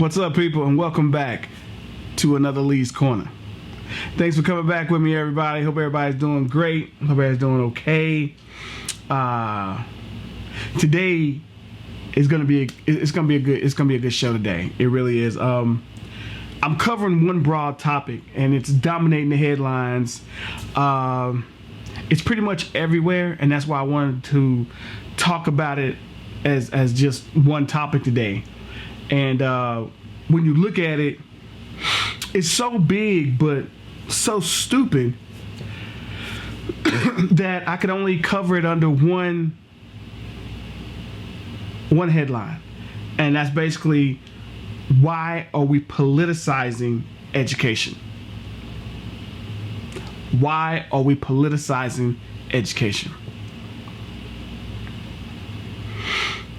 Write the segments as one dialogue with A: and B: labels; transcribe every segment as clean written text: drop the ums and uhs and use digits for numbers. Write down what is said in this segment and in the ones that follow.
A: What's up, people, and welcome back to another Lee's Corner. Thanks for coming back with me, everybody. Hope everybody's doing great. Hope everybody's doing okay. Today is gonna be a good show today. It really is. I'm covering one broad topic, and it's dominating the headlines. It's pretty much everywhere, and that's why I wanted to talk about it as just one topic today. And when you look at it, it's so big but so stupid that I could only cover it under one headline. And that's basically, why are we politicizing education? Why are we politicizing education?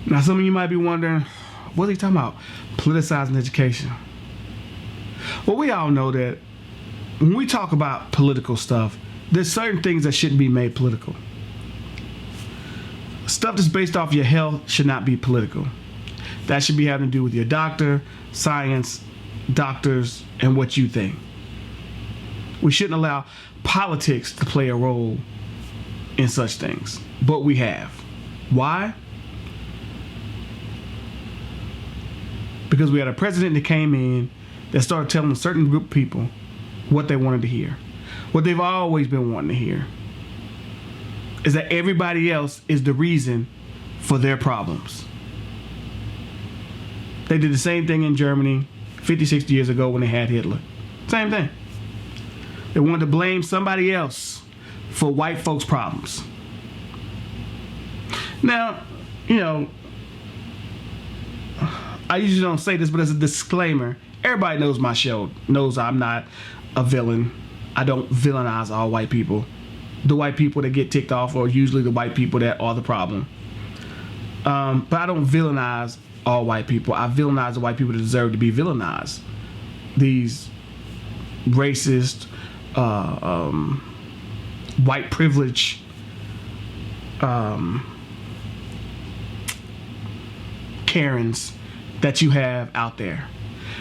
A: Now, some of you might be wondering, what are you talking about? Politicizing education. Well, we all know that when we talk about political stuff, there's certain things that shouldn't be made political. Stuff that's based off your health should not be political. That should be having to do with your doctor, science, doctors, and what you think. We shouldn't allow politics to play a role in such things, but we have. Why? Because we had a president that came in that started telling a certain group of people what they wanted to hear. What they've always been wanting to hear is that everybody else is the reason for their problems. They did the same thing in Germany 50, 60 years ago when they had Hitler. Same thing. They wanted to blame somebody else for white folks' problems. Now, I usually don't say this, but as a disclaimer, everybody knows my show, knows I'm not a villain. I don't villainize all white people. The white people that get ticked off are usually the white people that are the problem. But I don't villainize all white people. I villainize the white people that deserve to be villainized. These racist, white privilege, Karens that you have out there.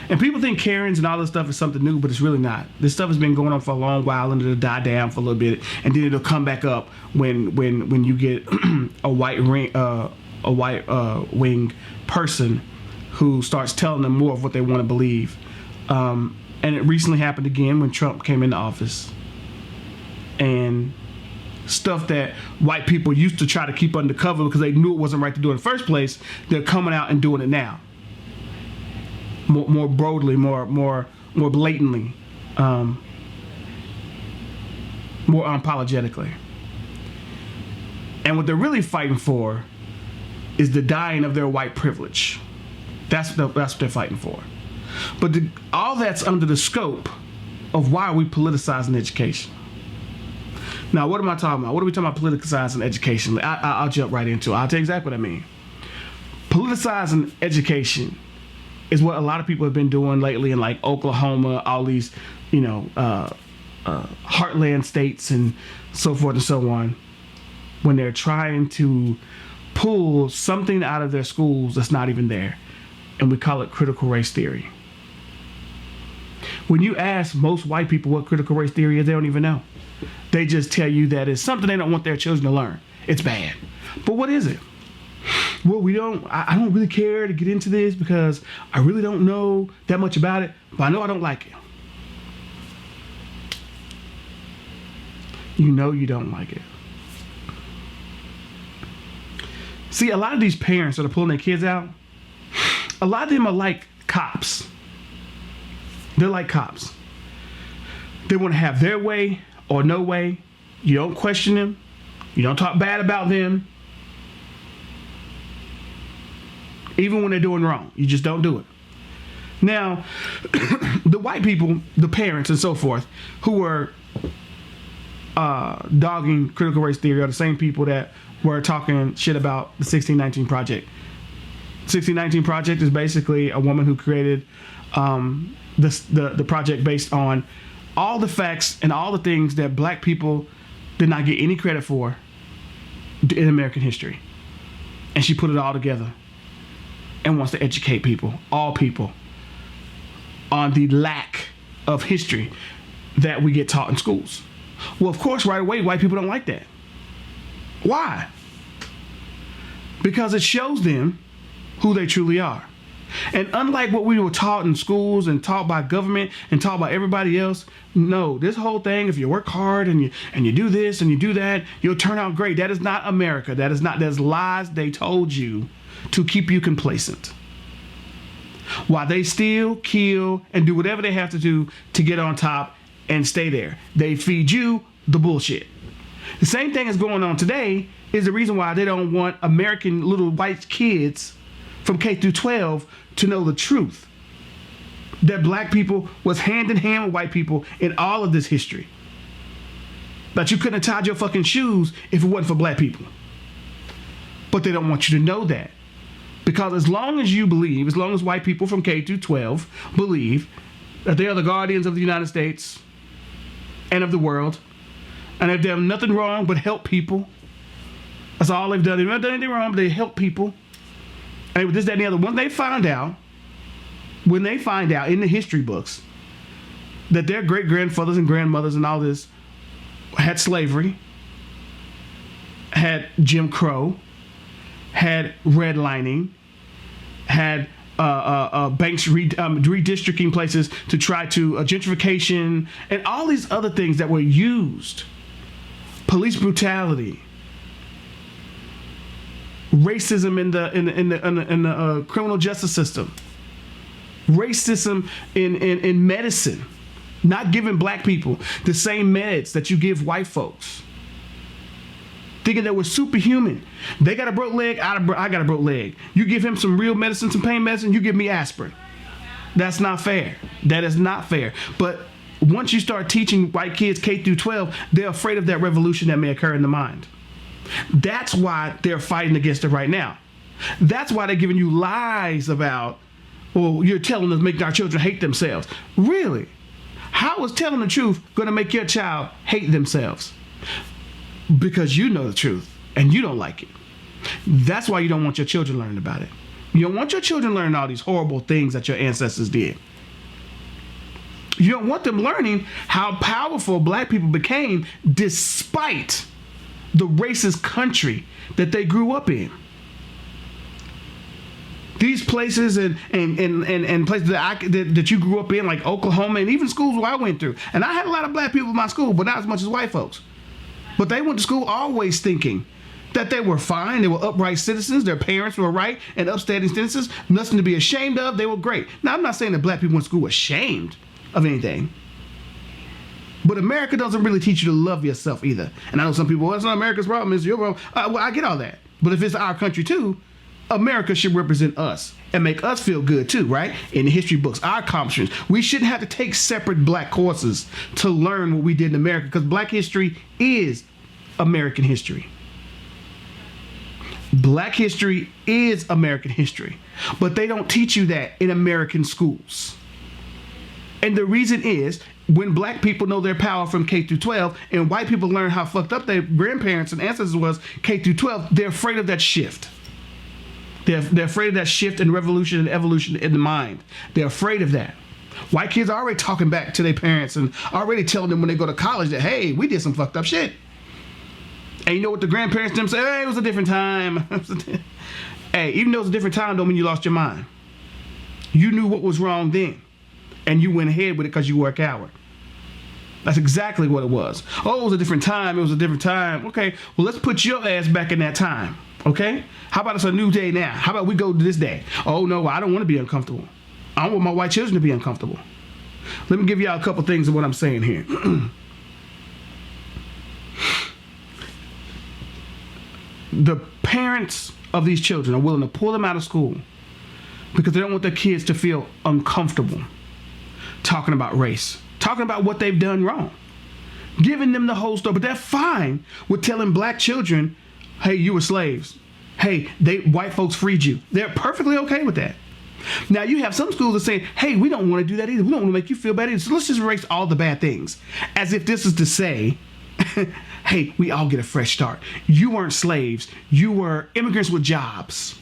A: And people think Karens and all this stuff is something new, but it's really not. This stuff has been going on for a long while, and it'll die down for a little bit, and then it'll come back up when you get a white wing person who starts telling them more of what they want to believe. And it recently happened again when Trump came into office, and stuff that white people used to try to keep undercover because they knew it wasn't right to do in the first place, they're coming out and doing it now. More broadly, more blatantly, more unapologetically. And what they're really fighting for is the dying of their white privilege. That's what they're fighting for. But all that's under the scope of why are we politicizing education. Now, what am I talking about? What are we talking about politicizing education? I'll jump right into it. I'll tell you exactly what I mean. Politicizing education is what a lot of people have been doing lately in like Oklahoma, all these, heartland states and so forth and so on, when they're trying to pull something out of their schools that's not even there. And we call it critical race theory. When you ask most white people what critical race theory is, they don't even know. They just tell you that it's something they don't want their children to learn. It's bad. But what is it? Well, I don't really care to get into this because I really don't know that much about it, but I know I don't like it. You know you don't like it. See, a lot of these parents that are pulling their kids out, a lot of them are like cops. They're like cops. They want to have their way or no way. You don't question them. You don't talk bad about them. Even when they're doing wrong, you just don't do it. Now, the white people, the parents and so forth, who were dogging critical race theory are the same people that were talking shit about the 1619 Project. 1619 Project is basically a woman who created the project based on all the facts and all the things that black people did not get any credit for in American history. And she put it all together and wants to educate people, all people, on the lack of history that we get taught in schools. Well, of course, right away, white people don't like that. Why? Because it shows them who they truly are. And unlike what we were taught in schools and taught by government and taught by everybody else, no, this whole thing, if you work hard and you do this and you do that, you'll turn out great. That is not America. That's lies they told you to keep you complacent. While they steal, kill, and do whatever they have to do to get on top and stay there. They feed you the bullshit. The same thing is going on today is the reason why they don't want American little white kids from K through 12 to know the truth. That black people was hand in hand with white people in all of this history. That you couldn't have tied your fucking shoes if it wasn't for black people. But they don't want you to know that. Because as long as you believe, as long as white people from K through 12 believe that they are the guardians of the United States and of the world, and if they've done nothing wrong but help people, that's all they've done. They've not done anything wrong, but they help people. And with this, that, and the other, when they find out in the history books that their great-grandfathers and grandmothers and all this had slavery, had Jim Crow, had redlining, had banks redistricting places to try to gentrification, and all these other things that were used, police brutality, racism in the criminal justice system, racism in medicine, not giving black people the same meds that you give white folks, thinking that we're superhuman. They got a broke leg, I got a broke leg. You give him some real medicine, some pain medicine, you give me aspirin. That's not fair. That is not fair. But once you start teaching white kids K through 12, they're afraid of that revolution that may occur in the mind. That's why they're fighting against it right now. That's why they're giving you lies about, well, you're telling us making our children hate themselves. Really? How is telling the truth going to make your child hate themselves? Because you know the truth and you don't like it. That's why you don't want your children learning about it. You don't want your children learning all these horrible things that your ancestors did. You don't want them learning how powerful black people became despite the racist country that they grew up in. These places and places that you grew up in, like Oklahoma, and even schools where I went through. And I had a lot of black people in my school, but not as much as white folks. But they went to school always thinking that they were fine, they were upright citizens, their parents were right and upstanding citizens, nothing to be ashamed of, they were great. Now, I'm not saying that black people went to school ashamed of anything. But America doesn't really teach you to love yourself either. And I know some people, well, it's not America's problem, it's your problem. Well, I get all that. But if it's our country too, America should represent us and make us feel good too, right? In the history books, our accomplishments. We shouldn't have to take separate black courses to learn what we did in America, because black history is American history. Black history is American history. But they don't teach you that in American schools. And the reason is, when black people know their power from K through 12 and white people learn how fucked up their grandparents and ancestors was K through 12, they're afraid of that shift. They're afraid of that shift and revolution and evolution in the mind. They're afraid of that. White kids are already talking back to their parents and already telling them when they go to college that, hey, we did some fucked up shit. And you know what the grandparents them say? Hey, it was a different time. Hey, even though it was a different time, don't mean you lost your mind. You knew what was wrong then, and you went ahead with it because you were a coward. That's exactly what it was. Oh, it was a different time. It was a different time. Okay, well, let's put your ass back in that time. Okay? How about it's a new day now? How about we go to this day? Oh, no, I don't want to be uncomfortable. I don't want my white children to be uncomfortable. Let me give y'all a couple things of what I'm saying here. The parents of these children are willing to pull them out of school because they don't want their kids to feel uncomfortable talking about race, talking about what they've done wrong, giving them the whole story. But they're fine with telling black children, hey, you were slaves. Hey, white folks freed you. They're perfectly okay with that. Now, you have some schools that say, hey, we don't want to do that either. We don't want to make you feel bad either. So let's just erase all the bad things. As if this is to say, hey, we all get a fresh start. You weren't slaves. You were immigrants with jobs.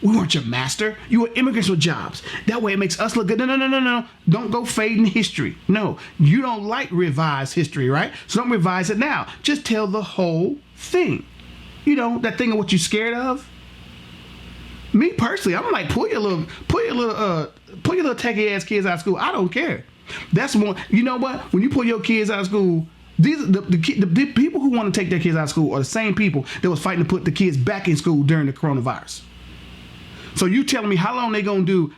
A: We weren't your master. You were immigrants with jobs. That way it makes us look good. No. Don't go fading history. No, you don't like revised history, right? So don't revise it now. Just tell the whole thing. You know, that thing of what you're scared of. Me personally, I'm like, pull your little techie ass kids out of school. I don't care. That's more. You know what? When you pull your kids out of school, the people who want to take their kids out of school are the same people that was fighting to put the kids back in school during the coronavirus. So you telling me how long do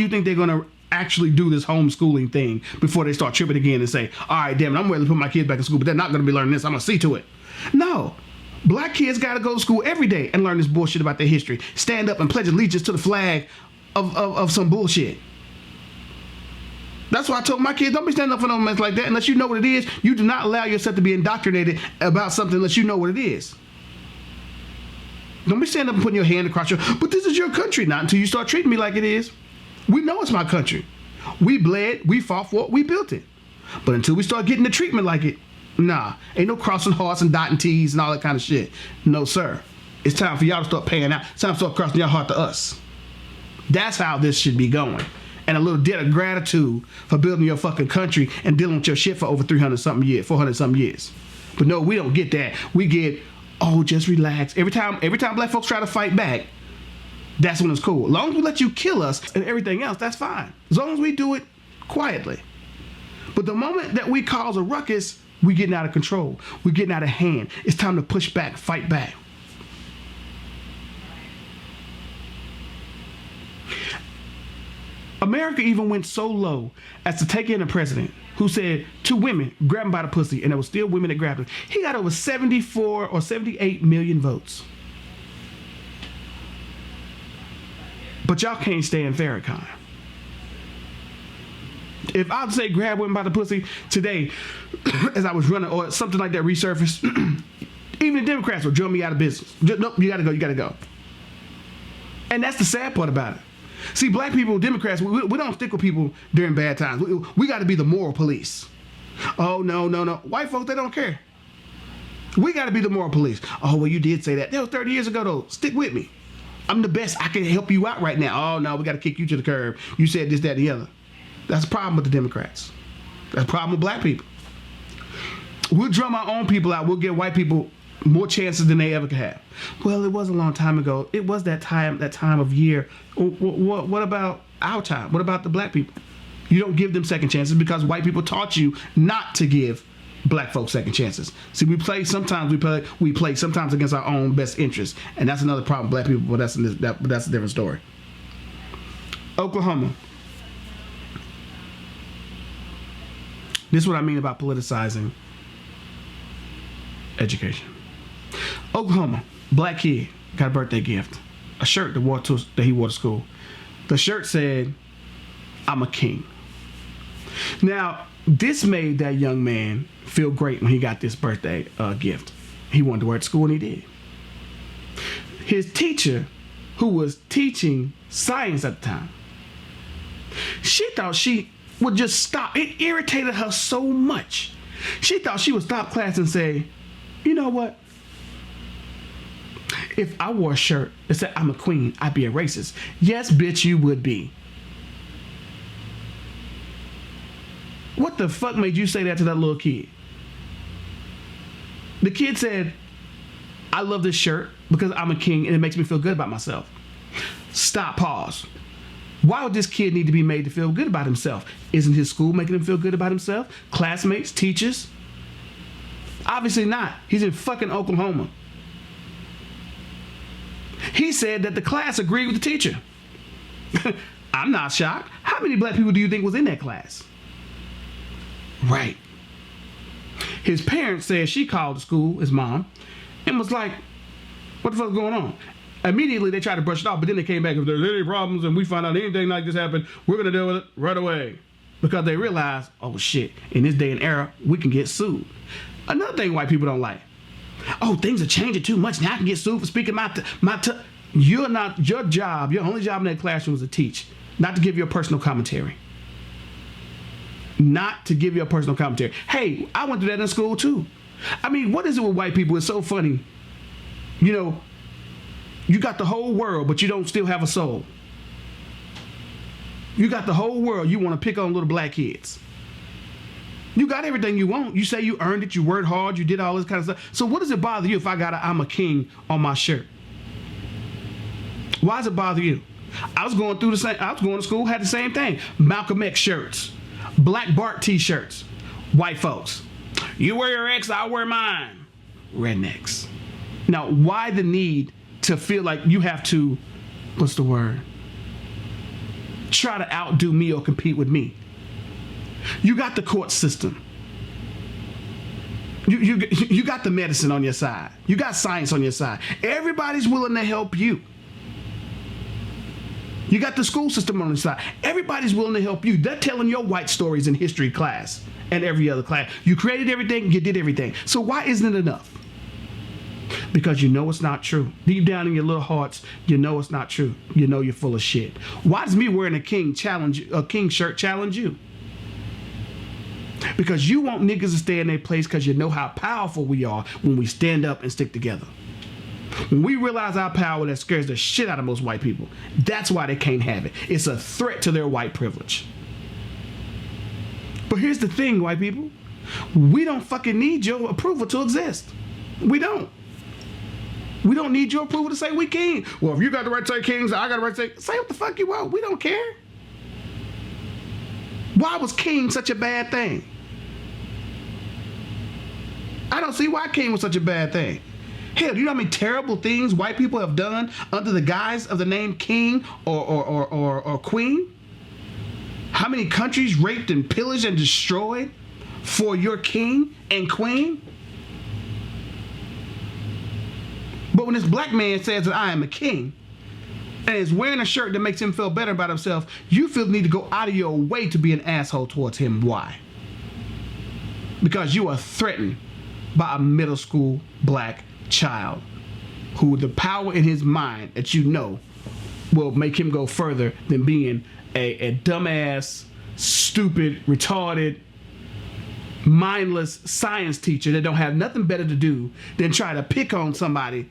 A: you think they're gonna actually do this homeschooling thing before they start tripping again and say, all right, damn it, I'm ready to put my kids back in school, but they're not gonna be learning this. I'm gonna see to it. No. Black kids gotta go to school every day and learn this bullshit about their history. Stand up and pledge allegiance to the flag of some bullshit. That's why I told my kids, don't be standing up for no mess like that unless you know what it is. You do not allow yourself to be indoctrinated about something unless you know what it is. Don't be standing up and putting your hand across but this is your country. Not until you start treating me like it is. We know it's my country. We bled, we fought for it, we built it. But until we start getting the treatment like it, nah, ain't no crossing hearts and dotting T's and all that kind of shit. No, sir. It's time for y'all to start paying out. It's time to start crossing your heart to us. That's how this should be going. And a little debt of gratitude for building your fucking country and dealing with your shit for over 400-something years. But no, we don't get that. We get, oh, just relax. Every time black folks try to fight back, that's when it's cool. As long as we let you kill us and everything else, that's fine. As long as we do it quietly. But the moment that we cause a ruckus, we getting out of control. We're getting out of hand. It's time to push back, fight back. America even went so low as to take in a president who said two women grab him by the pussy, and there were still women that grabbed him. He got over 74 or 78 million votes. But y'all can't stay in Farrakhan. If I'd say grab women by the pussy today, as I was running, or something like that resurfaced, even the Democrats would drill me out of business. Nope, you gotta go. And that's the sad part about it. See, black people, Democrats, we don't stick with people during bad times. We got to be the moral police. Oh, no. White folks, they don't care. We got to be the moral police. Oh, well, you did say that. That was 30 years ago, though. Stick with me. I'm the best. I can help you out right now. Oh, no, we got to kick you to the curb. You said this, that, and the other. That's the problem with the Democrats. That's the problem with black people. We'll drum our own people out. We'll give white people more chances than they ever could have. Well, it was a long time ago. It was that time of year. What about our time? What about the black people? You don't give them second chances because white people taught you not to give black folks second chances. See, we play sometimes against our own best interests, and that's another problem with black people. But that's a different story. Oklahoma. This is what I mean about politicizing education. Oklahoma, black kid got a birthday gift, a shirt that he wore to school. The shirt said, "I'm a king." Now, this made that young man feel great when he got this birthday gift. He wanted to wear it to school, and he did. His teacher, who was teaching science at the time, she thought she would just stop. It irritated her so much. She thought she would stop class and say, you know what? If I wore a shirt that said I'm a queen, I'd be a racist. Yes, bitch, you would be. What the fuck made you say that to that little kid? The kid said, I love this shirt because I'm a king and it makes me feel good about myself. Stop, pause. Why would this kid need to be made to feel good about himself? Isn't his school making him feel good about himself? Classmates, teachers? Obviously not. He's in fucking Oklahoma. He said that the class agreed with the teacher. I'm not shocked. How many black people do you think was in that class? Right. His parents said she called the school, his mom, and was like, what the fuck's going on? Immediately they tried to brush it off, but then they came back, if there's any problems and we find out anything like this happened, we're going to deal with it right away. Because they realized, oh shit, in this day and era, we can get sued. Another thing white people don't like. Oh, things are changing too much. Now I can get sued for speaking your only job in that classroom is to teach, not to give your personal commentary. Not to give your personal commentary. Hey, I went through that in school too. I mean, what is it with white people? It's so funny. You know, You got the whole world, but you don't still have a soul. You got the whole world. You want to pick on little black kids. You got everything you want. You say you earned it. You worked hard. You did all this kind of stuff. So what does it bother you if I got a "I'm a king" on my shirt? Why does it bother you? I was going through the same. I was going to school, had the same thing. Malcolm X shirts, Black Bart t-shirts, white folks. You wear your X, I wear mine. Rednecks. Now, why the need to feel like you have to, what's the word? Try to outdo me or compete with me. You got the court system. You got the medicine on your side. You got science on your side. Everybody's willing to help you. You got the school system on the side. Everybody's willing to help you. They're telling your white stories in history class and every other class. You created everything, you did everything. So why isn't it enough? Because you know it's not true. Deep down in your little hearts, you know it's not true. You know you're full of shit. Why does me wearing a king shirt challenge you? Because you want niggas to stay in their place because you know how powerful we are when we stand up and stick together. When we realize our power, that scares the shit out of most white people. That's why they can't have it. It's a threat to their white privilege. But here's the thing, white people. We don't fucking need your approval to exist. We don't. We don't need your approval to say we king. Well, if you got the right to say kings, I got the right to say what the fuck you want. We don't care. Why was king such a bad thing? I don't see why king was such a bad thing. Hell, do you know how many terrible things white people have done under the guise of the name king or queen? How many countries raped and pillaged and destroyed for your king and queen? But when this black man says that I am a king and is wearing a shirt that makes him feel better about himself, you feel the need to go out of your way to be an asshole towards him. Why? Because you are threatened by a middle school black child who the power in his mind that you know will make him go further than being a dumbass, stupid, retarded, mindless science teacher that don't have nothing better to do than try to pick on somebody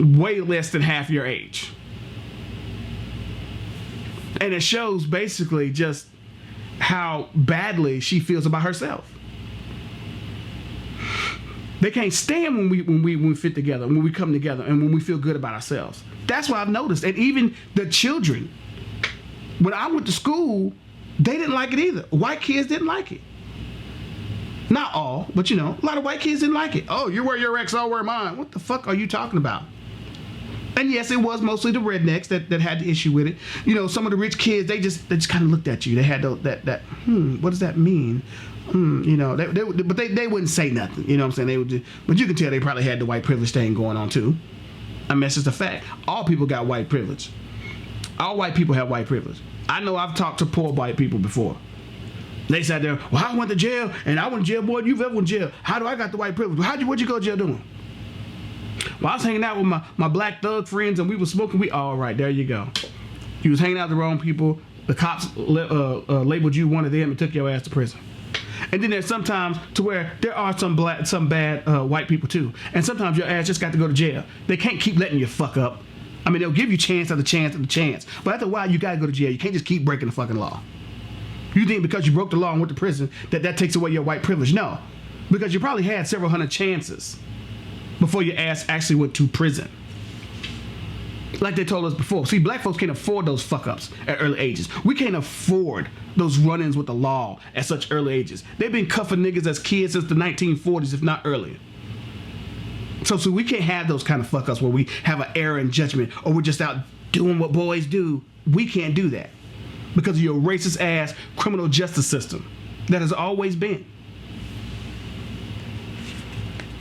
A: way less than half your age. And it shows basically just how badly she feels about herself. They can't stand when we fit together, when we come together, and when we feel good about ourselves. That's what I've noticed. And even the children, when I went to school, they didn't like it either. White kids didn't like it. Not all, but you know, a lot of white kids didn't like it. Oh, you wear your X, I'll wear mine. What the fuck are you talking about? And yes, it was mostly the rednecks that had the issue with it. You know, some of the rich kids, they just kind of looked at you. They had that what does that mean? You know, but they wouldn't say nothing. You know what I'm saying? They would just, but you can tell they probably had the white privilege thing going on too. I mean, that's just a fact. All people got white privilege. All white people have white privilege. I know I've talked to poor white people before. They sat there, well, I went to jail, and I went to jail more than you've ever went to jail. How do I got the white privilege? What'd you go to jail doing? Well, I was hanging out with my black thug friends, and we were smoking. All right, there you go. You was hanging out with the wrong people. The cops labeled you one of them and took your ass to prison. And then there's sometimes to where there are some bad white people too. And sometimes your ass just got to go to jail. They can't keep letting you fuck up. I mean, they'll give you chance after chance after chance. But after a while, you got to go to jail. You can't just keep breaking the fucking law. You think because you broke the law and went to prison that takes away your white privilege? No. Because you probably had several hundred chances before your ass actually went to prison. Like they told us before. See, black folks can't afford those fuck-ups at early ages. We can't afford those run-ins with the law at such early ages. They've been cuffing niggas as kids since the 1940s, if not earlier. So we can't have those kind of fuck-ups where we have an error in judgment or we're just out doing what boys do. We can't do that because of your racist-ass criminal justice system that has always been.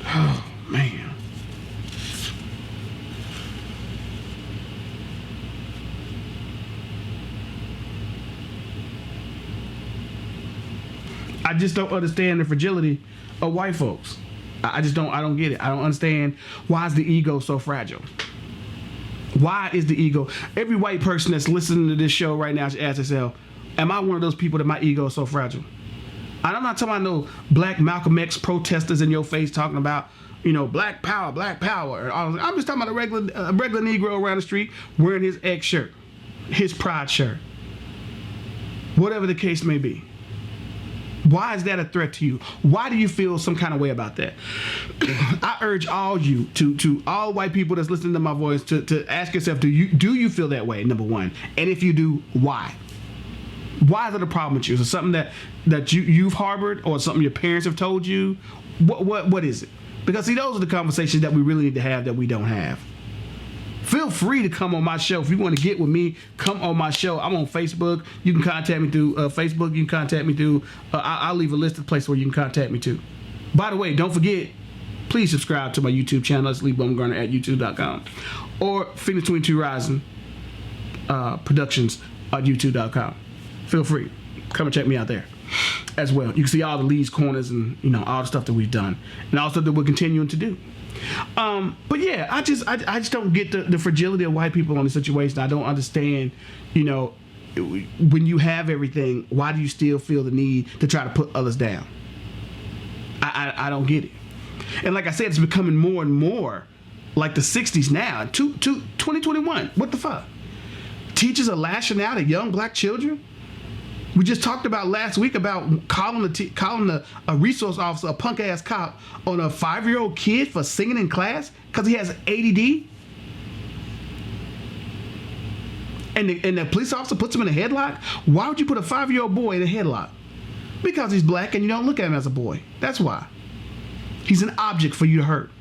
A: Oh, man. I just don't understand the fragility of white folks. I don't get it. I don't understand why is the ego so fragile. Why is the ego? Every white person that's listening to this show right now should ask themselves, am I one of those people that my ego is so fragile? And I'm not talking about no black Malcolm X protesters in your face talking about black power, black power. I'm just talking about a regular Negro around the street wearing his X shirt, his pride shirt, whatever the case may be. Why is that a threat to you? Why do you feel some kind of way about that? I urge all you to all white people that's listening to my voice to ask yourself, do you feel that way? Number one, and if you do, why? Why is it a problem with you? Is it something that you've harbored, or something your parents have told you? What is it? Because see, those are the conversations that we really need to have that we don't have. Feel free to come on my show. If you want to get with me, come on my show. I'm on Facebook. You can contact me through Facebook. You can contact me through, I'll leave a list of places where you can contact me too. By the way, don't forget, please subscribe to my YouTube channel. It's Lee Bumgarner at youtube.com. Or Phoenix 22 Rising Productions at youtube.com. Feel free. Come and check me out there as well. You can see all the leads, corners, and all the stuff that we've done, and all the stuff that we're continuing to do. But yeah, I just don't get the fragility of white people on the situation. I don't understand, when you have everything, why do you still feel the need to try to put others down? I don't get it. And like I said, it's becoming more and more like the 60s now. 2021. What the fuck? Teachers are lashing out at young black children. We just talked about last week about calling a resource officer a punk ass cop on a 5-year-old kid for singing in class because he has ADD. And the police officer puts him in a headlock. Why would you put a 5-year-old boy in a headlock? Because he's black and you don't look at him as a boy. That's why. He's an object for you to hurt.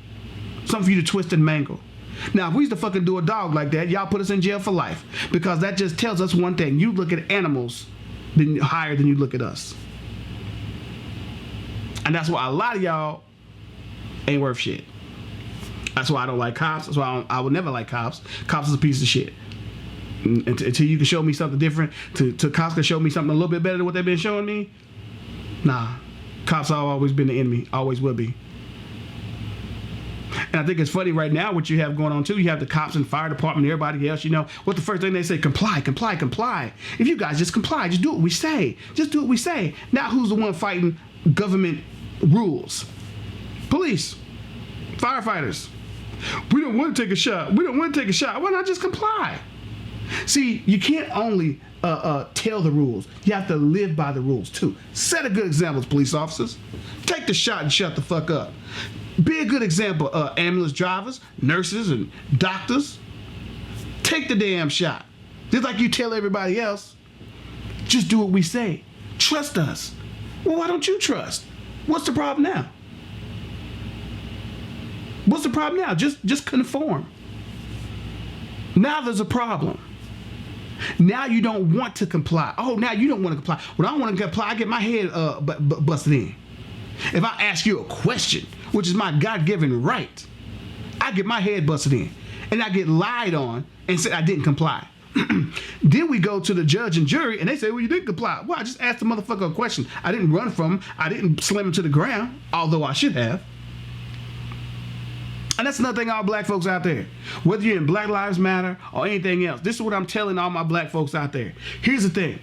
A: Something for you to twist and mangle. Now, if we used to fucking do a dog like that, y'all put us in jail for life. Because that just tells us one thing. You look at animals higher than you look at us. And that's why a lot of y'all ain't worth shit. That's why I don't like cops. That's why I will never like cops. Cops is a piece of shit. Until you can show me something different, to cops can show me something a little bit better than what they've been showing me, nah. Cops have always been the enemy. Always will be. And I think it's funny right now what you have going on too. You have the cops and fire department and everybody else, what the first thing they say, comply, comply, comply. If you guys just comply, just do what we say. Just do what we say. Now who's the one fighting government rules? Police, firefighters. We don't want to take a shot. We don't want to take a shot. Why not just comply? See, you can't only tell the rules. You have to live by the rules too. Set a good example, police officers. Take the shot and shut the fuck up. Be a good example, ambulance drivers, nurses, and doctors. Take the damn shot. Just like you tell everybody else. Just do what we say. Trust us. Well, why don't you trust? What's the problem now? What's the problem now? Just conform. Now there's a problem. Now you don't want to comply. Oh, now you don't want to comply. When I want to comply, I get my head busted in. If I ask you a question, which is my God-given right, I get my head busted in. And I get lied on and said I didn't comply. Then we go to the judge and jury and they say, well, you didn't comply. Well, I just asked the motherfucker a question. I didn't run from him. I didn't slam him to the ground, although I should have. And that's another thing, all black folks out there. Whether you're in Black Lives Matter or anything else, this is what I'm telling all my black folks out there. Here's the thing.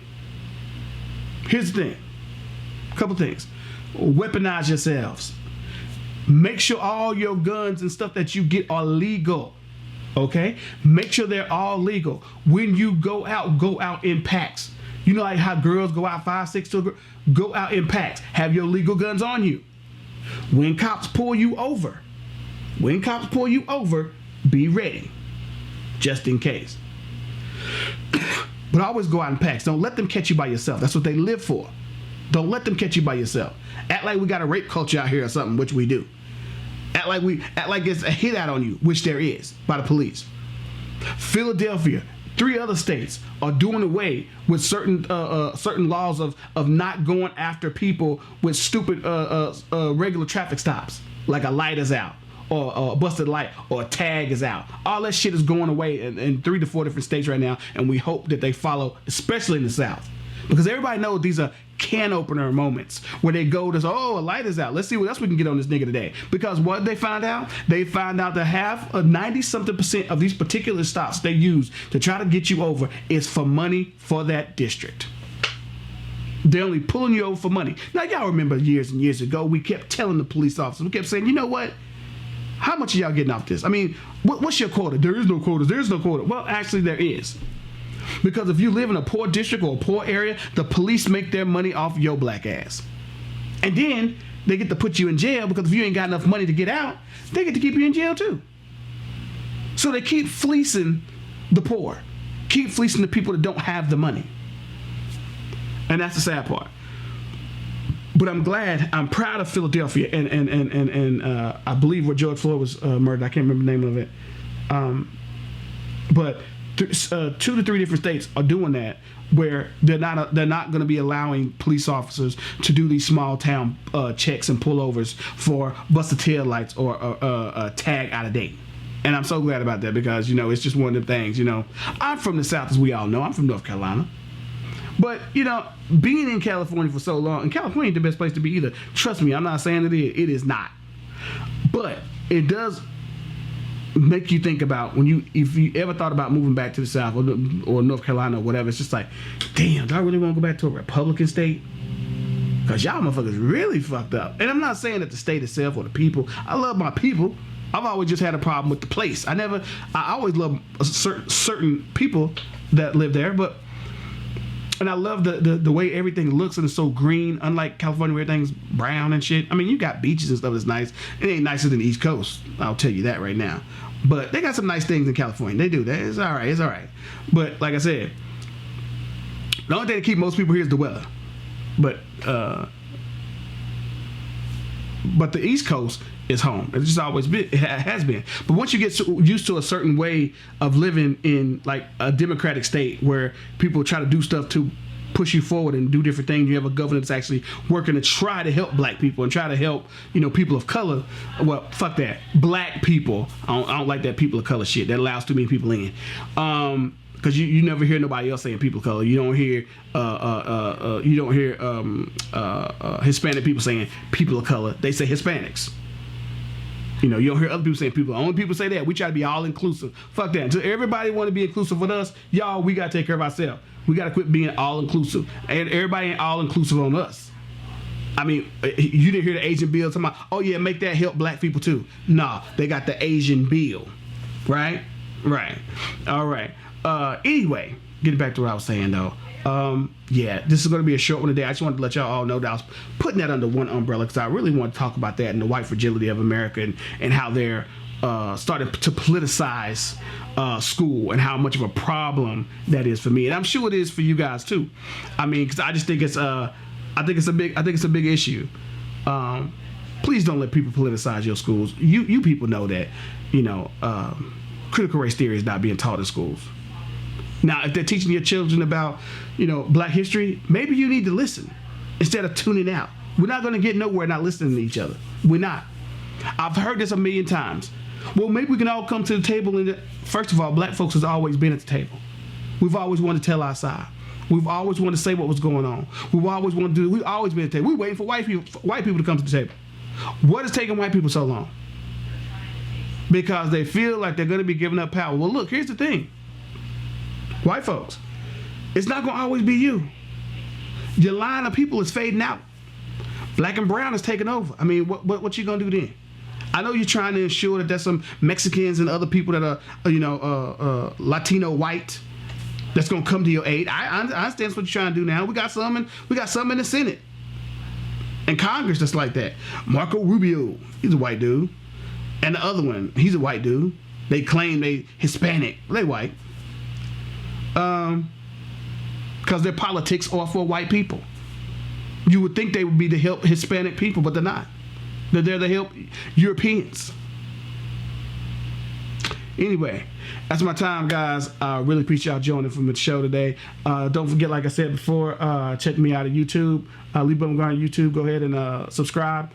A: A couple things. Weaponize yourselves. Make sure all your guns and stuff that you get are legal. Okay? Make sure they're all legal. When you go out in packs. You know like how girls go out 5, 6 to a girl? Go out in packs. Have your legal guns on you. When cops pull you over, be ready. Just in case. But always go out in packs. Don't let them catch you by yourself. That's what they live for. Don't let them catch you by yourself. Act like we got a rape culture out here or something, which we do. Act like it's a hit out on you, which there is, by the police. Philadelphia, 3 other states are doing away with certain laws of not going after people with stupid regular traffic stops, like a light is out, or a busted light, or a tag is out. All that shit is going away in 3 to 4 different states right now, and we hope that they follow, especially in the South. Because everybody knows these are can opener moments where they go to, a light is out. Let's see what else we can get on this nigga today. Because what they found out? They found out that half of 90-something% of these particular stops they use to try to get you over is for money for that district. They're only pulling you over for money. Now, y'all remember years and years ago, we kept telling the police officers, we kept saying, you know what? How much are y'all getting off this? I mean, what's your quota? There is no quotas. There is no quota. Well, actually, there is. Because if you live in a poor district or a poor area, the police make their money off your black ass. And then they get to put you in jail because if you ain't got enough money to get out, they get to keep you in jail too. So they keep fleecing the poor. Keep fleecing the people that don't have the money. And that's the sad part. But I'm proud of Philadelphia and I believe where George Floyd was murdered. I can't remember the name of it. But 2 to 3 different states are doing that, where they're not going to be allowing police officers to do these small town checks and pullovers for busted tail lights or a tag out of date. And I'm so glad about that because, it's just one of the things, I'm from the South, as we all know. I'm from North Carolina. But, being in California for so long, and California ain't the best place to be either. Trust me, I'm not saying it is. It is not. But it does make you think about if you ever thought about moving back to the South or North Carolina or whatever. It's just like, damn, do I really want to go back to a Republican state? Because y'all motherfuckers really fucked up. And I'm not saying that the state itself or the people. I love my people. I've always just had a problem with the place. I always love certain people that live there, and I love the way everything looks and it's so green, unlike California where everything's brown and shit. I mean, you got beaches and stuff that's nice. It ain't nicer than the East Coast, I'll tell you that right now. But they got some nice things in California. They do. It's all right. It's all right. But like I said, the only thing that keeps most people here is the weather. But the East Coast is home. It's just always been. It has been. But once you get used to a certain way of living in like a democratic state where people try to do stuff to push you forward and do different things, you have a government that's actually working to try to help black people and try to help people of color. Well, fuck that, black people. I don't like that people of color shit. That allows too many people in. Because you never hear nobody else saying people of color. You don't hear Hispanic people saying people of color. They say Hispanics. You don't hear other people saying people. Only people say that. We try to be all inclusive. Fuck that. Until everybody want to be inclusive with us, y'all, we got to take care of ourselves. We got to quit being all inclusive. And everybody ain't all inclusive on us. I mean, you didn't hear the Asian bill talking about, oh yeah, make that help black people too. Nah, they got the Asian bill. Right? Right. All right. Anyway, getting back to what I was saying though. Yeah, this is going to be a short one today. I just wanted to let y'all all know that I was putting that under one umbrella because I really want to talk about that and the white fragility of America and how they're started to politicize school and how much of a problem that is for me, and I'm sure it is for you guys too. I mean, because I just think it's a big issue. Please don't let people politicize your schools. You people know that critical race theory is not being taught in schools. Now, if they're teaching your children about, black history, maybe you need to listen instead of tuning out. We're not going to get nowhere not listening to each other. We're not. I've heard this a million times. Well, maybe we can all come to the table. And first of all, black folks has always been at the table. We've always wanted to tell our side. We've always wanted to say what was going on. We've always been at the table. We're waiting for white people to come to the table. What is taking white people so long? Because they feel like they're going to be giving up power. Well, look, here's the thing. White folks, it's not going to always be you. Your line of people is fading out. Black and brown is taking over. I mean, what you going to do then? I know you're trying to ensure that there's some Mexicans and other people that are, Latino white that's going to come to your aid. I understand what you're trying to do now. We got some in the Senate and Congress that's like that. Marco Rubio, he's a white dude. And the other one, he's a white dude. They claim they Hispanic. They white. Because their politics are for white people. You would think they would be to help Hispanic people, but they're not. They're there to help Europeans. Anyway, that's my time, guys. I really appreciate y'all joining from the show today. Don't forget, like I said before, check me out at YouTube. Lee Bumgarner on YouTube. Go ahead and subscribe.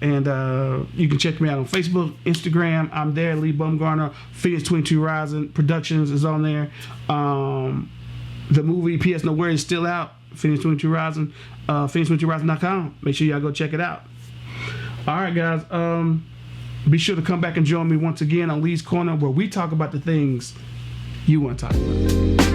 A: And you can check me out on Facebook, Instagram. I'm there, Lee Bumgarner. Phoenix 22 Rising Productions is on there. The movie P.S. Nowhere is still out. Phoenix 22 Rising. Phoenix22rising.com. Make sure y'all go check it out. All right, guys. Be sure to come back and join me once again on Lee's Corner, where we talk about the things you want to talk about.